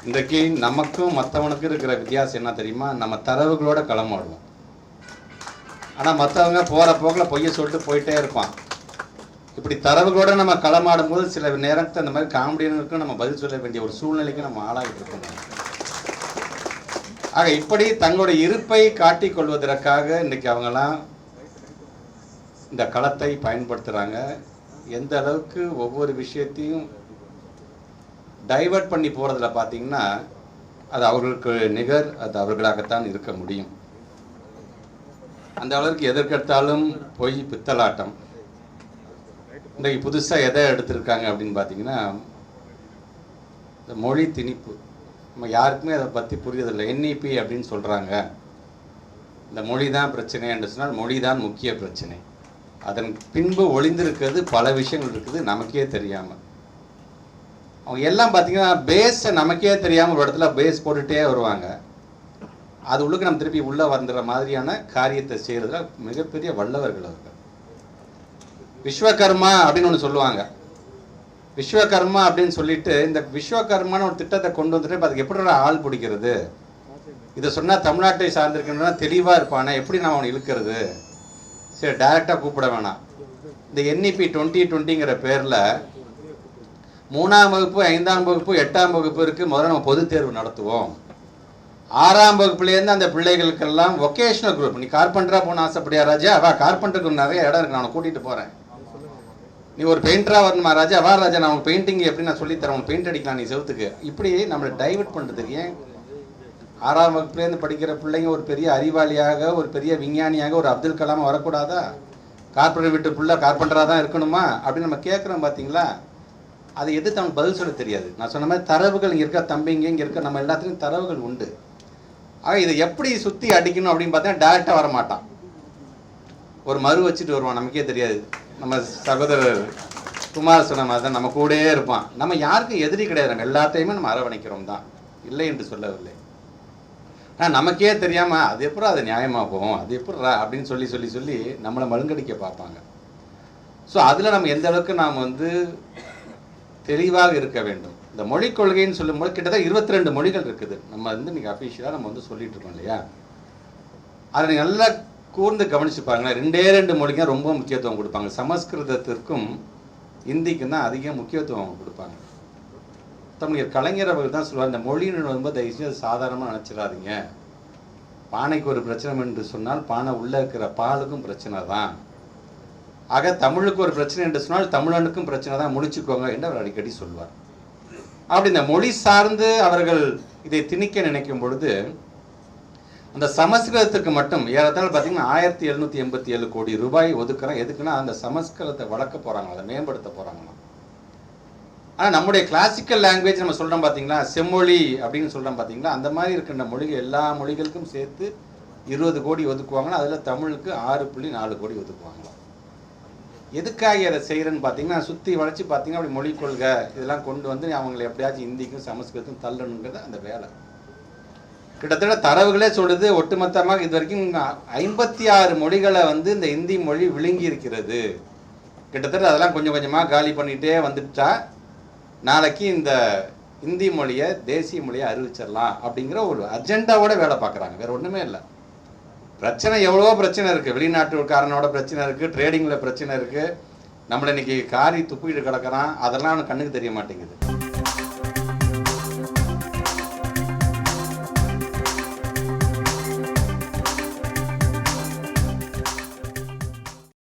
இன்றைக்கு நமக்கும் மற்றவனுக்கும் இருக்கிற வித்தியாசம் என்ன தெரியுமா? நம்ம தரவுகளோட களமாடுவோம். ஆனால் மற்றவங்க போகிற போக்கில் பொய்யை சொல்லிட்டு போயிட்டே இருப்பான். இப்படி தரவுகளோட நம்ம களமாடும் போது சில நேரத்தை அந்த மாதிரி காமெடியனுக்கும் நம்ம பதில் சொல்ல வேண்டிய ஒரு சூழ்நிலைக்கு நம்ம ஆளாகிட்டு இருக்கோம். ஆக இப்படி தங்களுடைய இருப்பை காட்டிக் கொள்வதற்காக இன்றைக்கி அவங்கெல்லாம் இந்த களத்தை பயன்படுத்துகிறாங்க. எந்த அளவுக்கு ஒவ்வொரு விஷயத்தையும் டைவர்ட் பண்ணி போகிறதுல பார்த்தீங்கன்னா அது அவர்களுக்கு நிகர், அது அவர்களாகத்தான் இருக்க முடியும். அந்த அளவுக்கு எதற்கெடுத்தாலும் பொய் பித்தலாட்டம். இன்றைக்கு புதுசாக எதை எடுத்திருக்காங்க அப்படின்னு பார்த்தீங்கன்னா இந்த மொழி திணிப்பு. நம்ம யாருக்குமே அதை பற்றி புரியதில்லை. NEP அப்படின்னு சொல்கிறாங்க. இந்த மொழி தான் பிரச்சனை என்று சொன்னால் மொழி தான் முக்கிய பிரச்சனை. அதன் பின்பு ஒளிந்திருக்கிறது பல விஷயங்கள் இருக்குது நமக்கே தெரியாமல். அவங்க எல்லாம் பார்த்தீங்கன்னா பேஸை நமக்கே தெரியாமல் ஒரு இடத்துல பேஸ் போட்டுகிட்டே வருவாங்க. அது உள்ளுக்கு நம்ம திருப்பி உள்ளே வந்துடுற மாதிரியான காரியத்தை செய்கிறதுல மிகப்பெரிய வல்லவர்கள் அவர்கள். விஸ்வகர்மா அப்படின்னு ஒன்று சொல்லுவாங்க. விஸ்வகர்மா அப்படின்னு சொல்லிட்டு இந்த விஸ்வகர்மான்னு ஒரு திட்டத்தை கொண்டு வந்துட்டு அதுக்கு எப்படி ஆள் பிடிக்கிறது, இதை சொன்னால் தமிழ்நாட்டை சார்ந்திருக்கணும்னா தெளிவாக இருப்பானே, எப்படி நான் அவனை இழுக்கிறது, சரி டைரெக்டாக கூப்பிட வேணாம். இந்த NEP 2020ங்கிற பேரில் 3ஆம் வகுப்பு 5ஆம் வகுப்பு 8ஆம் வகுப்பு இருக்குது. முதல்ல நம்ம பொது தேர்வு நடத்துவோம். 6ஆம் வகுப்புலேருந்து அந்த பிள்ளைகளுக்கெல்லாம் ஒகேஷ்னல் குரூப். நீ கார்பெண்டராக போன ஆசைப்படியா ராஜா? வா, கார்பெண்டருக்கு நிறைய இடம் இருக்குது, நான் கூட்டிகிட்டு போகிறேன். நீ ஒரு பெயிண்டராக வரணுமா ராஜா? வா ராஜா, நான் உனக்கு பெயிண்டிங் எப்படி நான் சொல்லித்தரேன், உனக்கு பெயிண்ட் அடிக்கலாம் நீ செவத்துக்கு. இப்படி நம்மளை டைவர்ட் பண்ணுறதுக்கு ஏன் 6ஆம் வகுப்புலேருந்து படிக்கிற பிள்ளைங்க ஒரு பெரிய அறிவாளியாக, ஒரு பெரிய விஞ்ஞானியாக, ஒரு அப்துல் கலாமாக வரக்கூடாதா? கார்பெண்டர் வீட்டு பிள்ளை கார்பெண்டராக தான் இருக்கணுமா அப்படின்னு நம்ம கேட்குறோம். பார்த்தீங்களா? அதை எதிர்த்து அவனுக்கு பதில் சொல்ல தெரியாது. நான் சொன்ன மாதிரி தரவுகள் இங்கே இருக்க, தம்பிங்க இங்கே இருக்க, நம்ம எல்லாத்துலேயும் தரவுகள் உண்டு. ஆக இதை எப்படி சுற்றி அடிக்கணும் அப்படின்னு பார்த்தீங்கன்னா டேரெக்டாக வரமாட்டான். ஒரு மறு வச்சுட்டு வருவான், நமக்கே தெரியாது. நம்ம சகோதரர் குமார் சொன்ன மாதிரி தான் நம்ம கூடயே இருப்பான். நம்ம யாருக்கும் எதிரி கிடையாது, எல்லாத்தையுமே நம்ம அரவணைக்கிறோம் தான், இல்லை என்று சொல்லவில்லை. ஆனால் நமக்கே தெரியாமல் அது எப்படி அது நியாயமாக போகும், அது எப்படி அப்படின்னு சொல்லி சொல்லி சொல்லி நம்மளை மழுங்கடிக்க பார்ப்பாங்க. ஸோ அதில் நம்ம எந்த அளவுக்கு நாம் தெளிவாக இருக்க வேண்டும். இந்த மொழிக் கொள்கைன்னு சொல்லும்போது கிட்டத்தட்ட 22 மொழிகள் இருக்குது. நம்ம இன்றைக்கி அஃபிஷியலாக நம்ம சொல்லிட்டு இருக்கோம் இல்லையா? அதை நீங்கள் நல்லா கூர்ந்து கவனிச்சு பாருங்களேன். 2 மொழிங்க ரொம்ப முக்கியத்துவம் கொடுப்பாங்க. சமஸ்கிருதத்திற்கும் இந்திக்கும் தான் அதிக முக்கியத்துவம் கொடுப்பாங்க. தமிழர் கலைஞர் அவர்கள் தான் சொல்லுவார், இந்த மொழின்னு வரும்போது தயவுசெய்து சாதாரணமாக நினச்சிடாதீங்க. பானைக்கு ஒரு பிரச்சனை என்று சொன்னால் பானை உள்ளே இருக்கிற பாலுக்கும் பிரச்சனை தான். ஆக தமிழுக்கு ஒரு பிரச்சனை என்று சொன்னால் தமிழனுக்கும் பிரச்சனை தான், முடிச்சுக்கோங்க என்று அவர் அடிக்கடி சொல்வார். அப்படி இந்த மொழி சார்ந்து அவர்கள் இதை திணிக்க நினைக்கும் பொழுது அந்த சமஸ்கிருதத்துக்கு மட்டும் ஏறத்தாழ பார்த்தீங்கன்னா 1787 கோடி ரூபாய் ஒதுக்குறோம். எதுக்குன்னா அந்த சமஸ்கிருதத்தை வளர்க்க போகிறாங்க, அதை மேம்படுத்த போகிறாங்களாம். ஆனால் நம்முடைய கிளாசிக்கல் லாங்குவேஜ் நம்ம சொல்கிறோம் பார்த்தீங்களா, செம்மொழி அப்படின்னு சொல்கிறோம் பார்த்தீங்களா, அந்த மாதிரி இருக்கின்ற மொழிகள் எல்லா மொழிகளுக்கும் சேர்த்து 20 கோடி ஒதுக்குவாங்கன்னா அதில் தமிழுக்கு 6.4 கோடி ஒதுக்குவாங்களாம். எதுக்காக அதை செய்கிறேன்னு பார்த்தீங்கன்னா சுற்றி வளைச்சி பார்த்தீங்கன்னா அப்படி மொழிக் கொள்கை இதெல்லாம் கொண்டு வந்து அவங்களை எப்படியாச்சும் இந்திக்கும் சமஸ்கிருதத்துக்கும் தள்ளணுங்கிறது அந்த வேலை. கிட்டத்தட்ட தரவுகளே சொல்லுது, ஒட்டுமொத்தமாக இது வரைக்கும் 56 மொழிகளை இந்த இந்தி மொழி விழுங்கி இருக்கிறது. கிட்டத்தட்ட அதெல்லாம் கொஞ்சம் கொஞ்சமாக காலி பண்ணிகிட்டே வந்துட்டா நாளைக்கு இந்த இந்தி மொழியை தேசிய மொழியை அறிவிச்சிடலாம் அப்படிங்கிற ஒரு அஜெண்டாவோட வேலை பார்க்குறாங்க. வேறு ஒன்றுமே இல்லை. பிரச்சனை எவ்வளவோ பிரச்சனை இருக்குது. வெளிநாட்டுக்காரனோட பிரச்சனை இருக்குது, ட்ரேடிங்கில் பிரச்சனை இருக்குது. நம்மளை இன்னைக்கு காரி துப்பிட்டு கிடக்கிறான், அதெல்லாம் அவனுக்கு கண்ணுக்கு தெரிய மாட்டேங்குது.